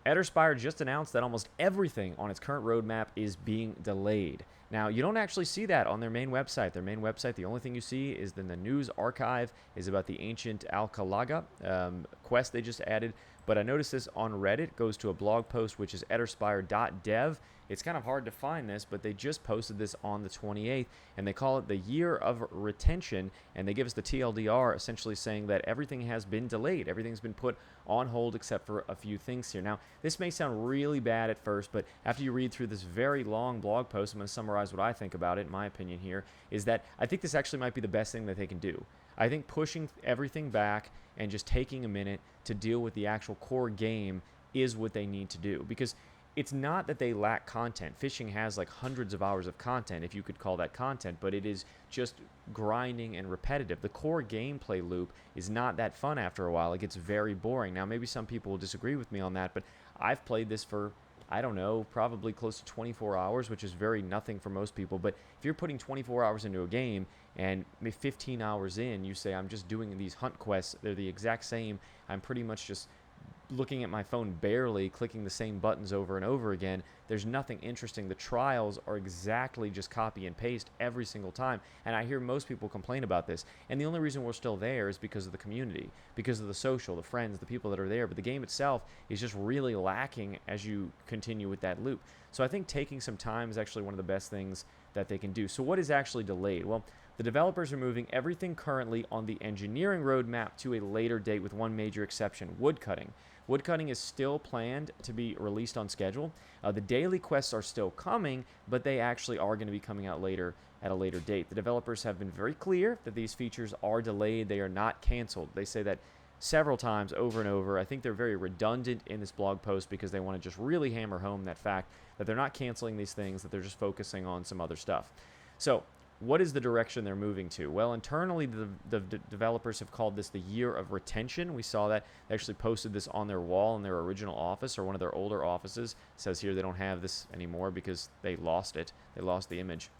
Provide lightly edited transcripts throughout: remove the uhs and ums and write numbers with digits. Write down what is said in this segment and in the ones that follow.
Eterspire just announced that almost everything on its current roadmap is being delayed. Now, you don't actually see that on their main website. Their main website, the only thing you see is in the news archive is about the ancient Alcalaga quest they just added. But I noticed this on Reddit. It goes to a blog post, which is eterspire.dev. It's kind of hard to find this, but they just posted this on the 28th, and they call it the Year of Retention, and they give us the TLDR, essentially saying that everything has been delayed. Everything's been put on hold except for a few things here. Now, this may sound really bad at first, but after you read through this very long blog post, I'm going to summarize what I think about it, in my opinion here, is that I think this actually might be the best thing that they can do. I think pushing everything back and just taking a minute to deal with the actual core game is what they need to do, because it's not that they lack content. Fishing has like hundreds of hours of content, if you could call that content, but it is just grinding and repetitive. The core gameplay loop is not that fun after a while. It gets very boring. Now, maybe some people will disagree with me on that, but I've played this for, I don't know, probably close to 24 hours, which is very nothing for most people. But if you're putting 24 hours into a game and 15 hours in, you say, I'm just doing these hunt quests, they're the exact same, I'm pretty much just looking at my phone barely, clicking the same buttons over and over again, there's nothing interesting. The trials are exactly just copy and paste every single time, and I hear most people complain about this, and the only reason we're still there is because of the community, because of the social, the friends, the people that are there, but the game itself is just really lacking as you continue with that loop. So I think taking some time is actually one of the best things that they can do. So what is actually delayed? Well, the developers are moving everything currently on the engineering roadmap to a later date, with one major exception: woodcutting. Woodcutting is still planned to be released on schedule. The daily quests are still coming, but they actually are going to be coming out later at a later date. The developers have been very clear that these features are delayed. They are not canceled. They say that several times over and over. I think they're very redundant in this blog post because they want to just really hammer home that fact that they're not canceling these things, that they're just focusing on some other stuff. So what is the direction they're moving to? Well, internally, the developers have called this the Year of Retention. We saw that. They actually posted this on their wall in their original office, or one of their older offices. It says here they don't have this anymore because they lost it. They lost the image.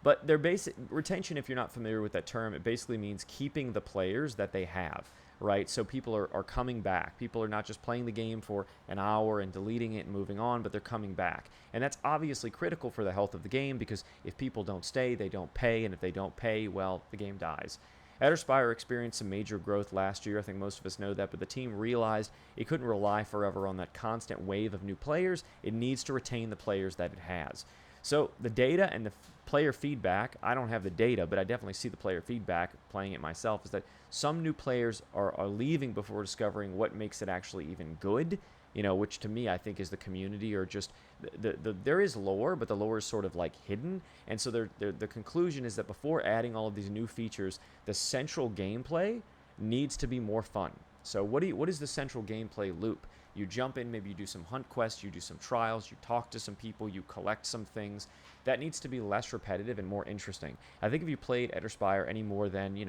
But their basic retention, if you're not familiar with that term, it basically means keeping the players that they have, right? So people are coming back. People are not just playing the game for an hour and deleting it and moving on, but they're coming back. And that's obviously critical for the health of the game, because if people don't stay, they don't pay, and if they don't pay, well, the game dies. Eterspire experienced some major growth last year. I think most of us know that, but the team realized it couldn't rely forever on that constant wave of new players. It needs to retain the players that it has. So the data and the player feedback, I don't have the data, but I definitely see the player feedback playing it myself, is that some new players are leaving before discovering what makes it actually even good, which to me I think is the community, or just there is lore, but the lore is sort of like hidden. And so the conclusion is that before adding all of these new features, the central gameplay needs to be more fun. So what is the central gameplay loop? You jump in, maybe you do some hunt quests, you do some trials, you talk to some people, you collect some things. That needs to be less repetitive and more interesting. I think if you played Eterspire any more than,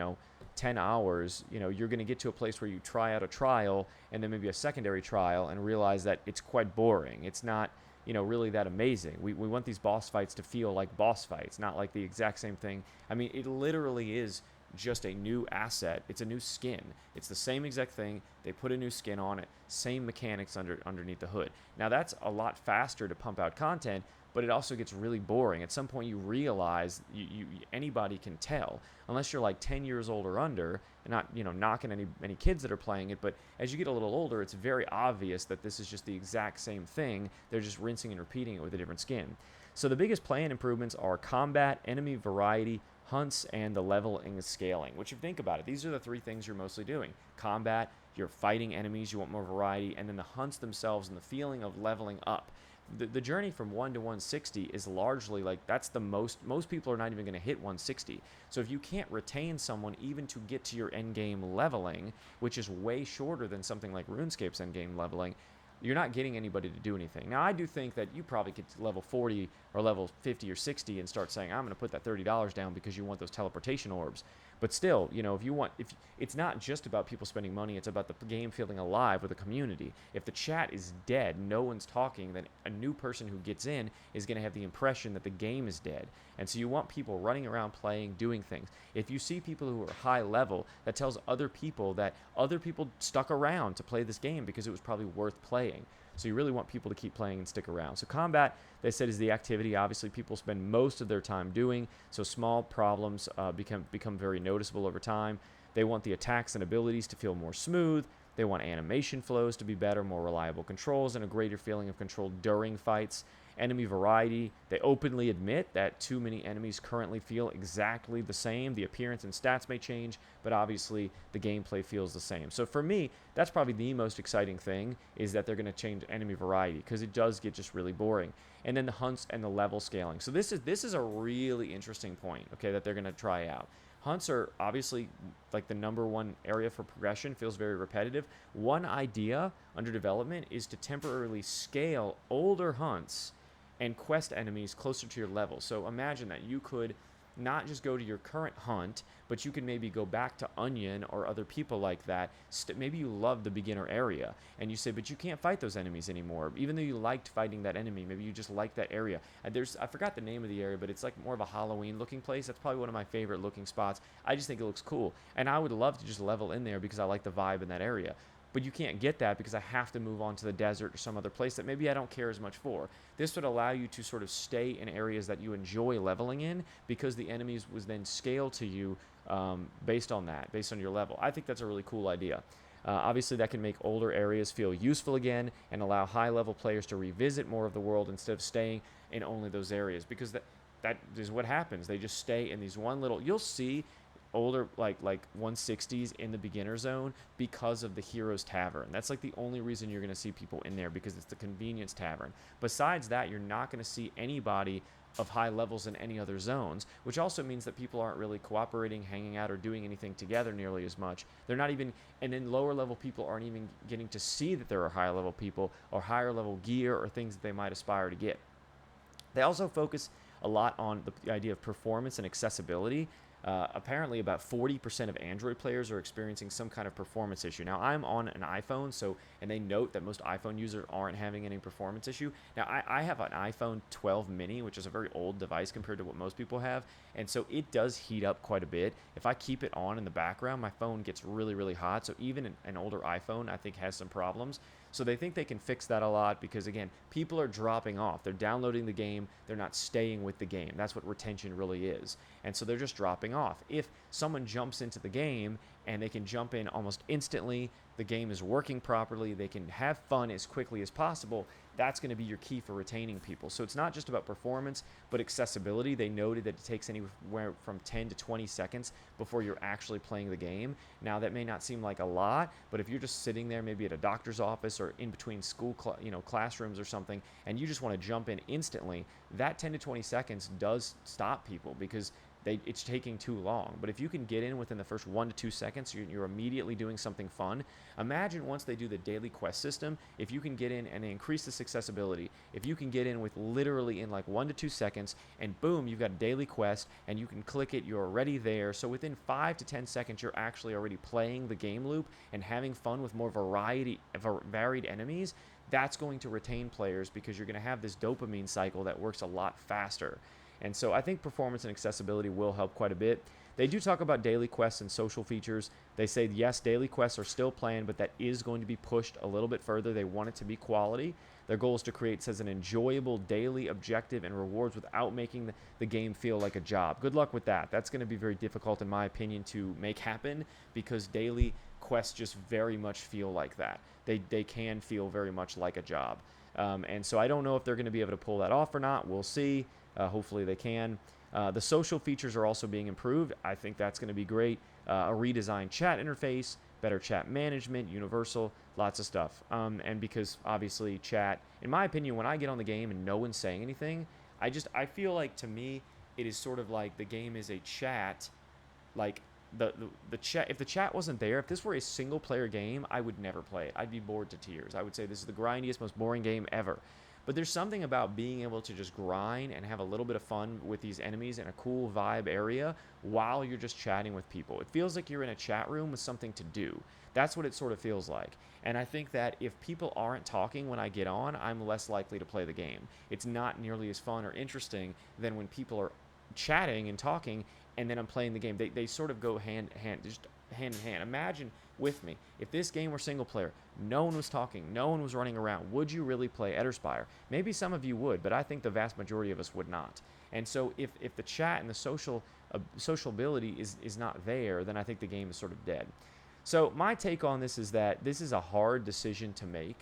10 hours, you're going to get to a place where you try out a trial and then maybe a secondary trial and realize that it's quite boring. It's not, really that amazing. We want these boss fights to feel like boss fights, not like the exact same thing. I mean, it literally is just a new asset. It's a new skin. It's the same exact thing. They put a new skin on it. Same mechanics underneath the hood. Now that's a lot faster to pany out content, but it also gets really boring. At some point you realize anybody can tell, unless you're like 10 years old or under, and not knocking any kids that are playing it, but as you get a little older, it's very obvious that this is just the exact same thing. They're just rinsing and repeating it with a different skin. So the biggest play-in improvements are combat, enemy variety, hunts, and the leveling and scaling, which, if you think about it, these are the three things you're mostly doing. Combat, you're fighting enemies, you want more variety, and then the hunts themselves and the feeling of leveling up. The journey from 1 to 160 is largely like, that's the most people are not even going to hit 160. So if you can't retain someone even to get to your endgame leveling, which is way shorter than something like RuneScape's endgame leveling, you're not getting anybody to do anything. Now, I do think that you probably get to level 40 or level 50 or 60 and start saying, I'm going to put that $30 down because you want those teleportation orbs. But still, if it's not just about people spending money, it's about the game feeling alive with a community. If the chat is dead, no one's talking, then a new person who gets in is going to have the impression that the game is dead. And so you want people running around playing, doing things. If you see people who are high level, that tells other people that other people stuck around to play this game because it was probably worth playing. So you really want people to keep playing and stick around. So combat, they said, is the activity obviously people spend most of their time doing. So small problems become very noticeable over time. They want the attacks and abilities to feel more smooth. They want animation flows to be better, more reliable controls, and a greater feeling of control during fights. Enemy variety, they openly admit that too many enemies currently feel exactly the same. The appearance and stats may change, but obviously the gameplay feels the same. So for me, that's probably the most exciting thing, is that they're going to change enemy variety, because it does get just really boring. And then the hunts and the level scaling. So this is a really interesting point, okay, that they're going to try out. Hunts are obviously like the #1 area for progression, feels very repetitive. One idea under development is to temporarily scale older hunts and quest enemies closer to your level. So imagine that you could not just go to your current hunt, but you can maybe go back to Onion or other people like that. Maybe you love the beginner area, and you say, but you can't fight those enemies anymore. Even though you liked fighting that enemy, maybe you just like that area. I forgot the name of the area, but it's like more of a Halloween-looking place. That's probably one of my favorite looking spots. I just think it looks cool, and I would love to just level in there because I like the vibe in that area. But you can't get that because I have to move on to the desert or some other place that maybe I don't care as much for. This would allow you to sort of stay in areas that you enjoy leveling in, because the enemies was then scaled to you based on that, based on your level. I think that's a really cool idea. Obviously, that can make older areas feel useful again and allow high-level players to revisit more of the world instead of staying in only those areas, because that is what happens. They just stay in these one little... You'll see older like 160s in the beginner zone because of the Heroes Tavern. That's like the only reason you're going to see people in there, because it's the convenience tavern. Besides that, you're not going to see anybody of high levels in any other zones, which also means that people aren't really cooperating, hanging out, or doing anything together nearly as much. They're not even, and then lower level people aren't even getting to see that there are higher level people or higher level gear or things that they might aspire to get. They also focus a lot on the idea of performance and accessibility. Apparently about 40% of Android players are experiencing some kind of performance issue. Now, I'm on an iPhone, and they note that most iPhone users aren't having any performance issue. Now, I have an iPhone 12 mini, which is a very old device compared to what most people have, and so it does heat up quite a bit. If I keep it on in the background, my phone gets really, really hot, so even an older iPhone, I think, has some problems. So they think they can fix that a lot because, again, people are dropping off. They're downloading the game. They're not staying with the game. That's what retention really is. And so they're just dropping off. If someone jumps into the game and they can jump in almost instantly, the game is working properly, they can have fun as quickly as possible, that's going to be your key for retaining people. So it's not just about performance, but accessibility. They noted that it takes anywhere from 10 to 20 seconds before you're actually playing the game. Now, that may not seem like a lot, but if you're just sitting there maybe at a doctor's office or in between school classrooms or something, and you just want to jump in instantly, that 10 to 20 seconds does stop people because it's taking too long. But if you can get in within the first 1 to 2 seconds, you're immediately doing something fun. Imagine once they do the daily quest system, if you can get in and they increase this accessibility, if you can get in with literally in like 1 to 2 seconds, and boom, you've got a daily quest, and you can click it, you're already there. So within 5 to 10 seconds, you're actually already playing the game loop and having fun with more varied enemies. That's going to retain players because you're going to have this dopamine cycle that works a lot faster. And so I think performance and accessibility will help quite a bit. They do talk about daily quests and social features. They say, yes, daily quests are still planned, but that is going to be pushed a little bit further. They want it to be quality. Their goal is to create, says, an enjoyable daily objective and rewards without making the game feel like a job. Good luck with that. That's going to be very difficult, in my opinion, to make happen because daily quests just very much feel like that. They can feel very much like a job. And so I don't know if they're going to be able to pull that off or not. We'll see. Hopefully they can. The social features are also being improved. I think that's going to be great. A redesigned chat interface, better chat management, universal, lots of stuff. And because obviously chat, in my opinion, when I get on the game and no one's saying anything, I feel like, to me, it is sort of like the game is a chat. Like the chat, if the chat wasn't there, if this were a single player game, I would never play it. I'd be bored to tears. I would say this is the grindiest, most boring game ever. But there's something about being able to just grind and have a little bit of fun with these enemies in a cool vibe area while you're just chatting with people. It feels like you're in a chat room with something to do. That's what it sort of feels like. And I think that if people aren't talking when I get on, I'm less likely to play the game. It's not nearly as fun or interesting than when people are chatting and talking and then I'm playing the game. They sort of go hand in hand. Imagine with me, if this game were single player, no one was talking, no one was running around, would you really play Eterspire? Maybe some of you would, but I think the vast majority of us would not. And so if the chat and the sociability is not there, then I think the game is sort of dead. So my take on this is that this is a hard decision to make.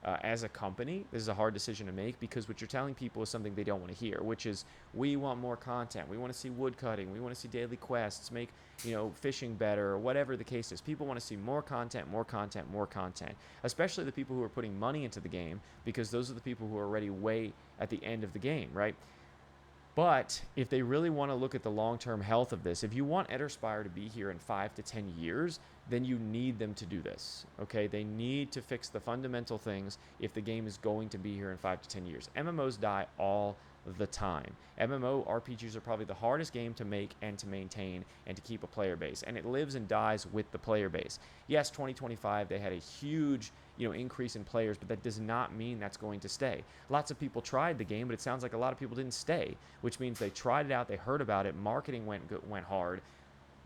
As a company, this is a hard decision to make because what you're telling people is something they don't want to hear, which is we want more content. We want to see wood cutting. We want to see daily quests, make fishing better, or whatever the case is. People want to see more content, more content, more content, especially the people who are putting money into the game because those are the people who are already way at the end of the game, right? But if they really want to look at the long-term health of this, if you want Eterspire to be here in 5 to 10 years, then you need them to do this, okay? They need to fix the fundamental things if the game is going to be here in 5 to 10 years. MMOs die all the time. MMO RPGs are probably the hardest game to make and to maintain and to keep a player base, and it lives and dies with the player base. Yes, 2025, they had a huge increase in players, but that does not mean that's going to stay. Lots of people tried the game, but it sounds like a lot of people didn't stay, which means they tried it out, they heard about it, marketing went hard,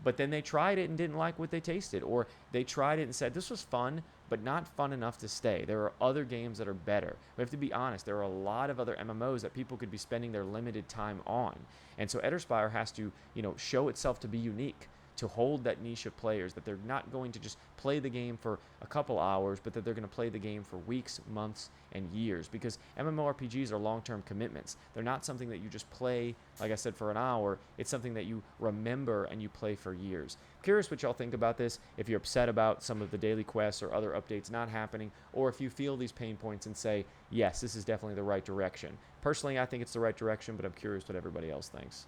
but then they tried it and didn't like what they tasted, or they tried it and said this was fun, but not fun enough to stay. There are other games that are better. We have to be honest, there are a lot of other MMOs that people could be spending their limited time on, and so Eterspire has to show itself to be unique, to hold that niche of players, that they're not going to just play the game for a couple hours, but that they're going to play the game for weeks, months, and years. Because MMORPGs are long-term commitments. They're not something that you just play, like I said, for an hour. It's something that you remember and you play for years. Curious what y'all think about this, if you're upset about some of the daily quests or other updates not happening, or if you feel these pain points and say, yes, this is definitely the right direction. Personally, I think it's the right direction, but I'm curious what everybody else thinks.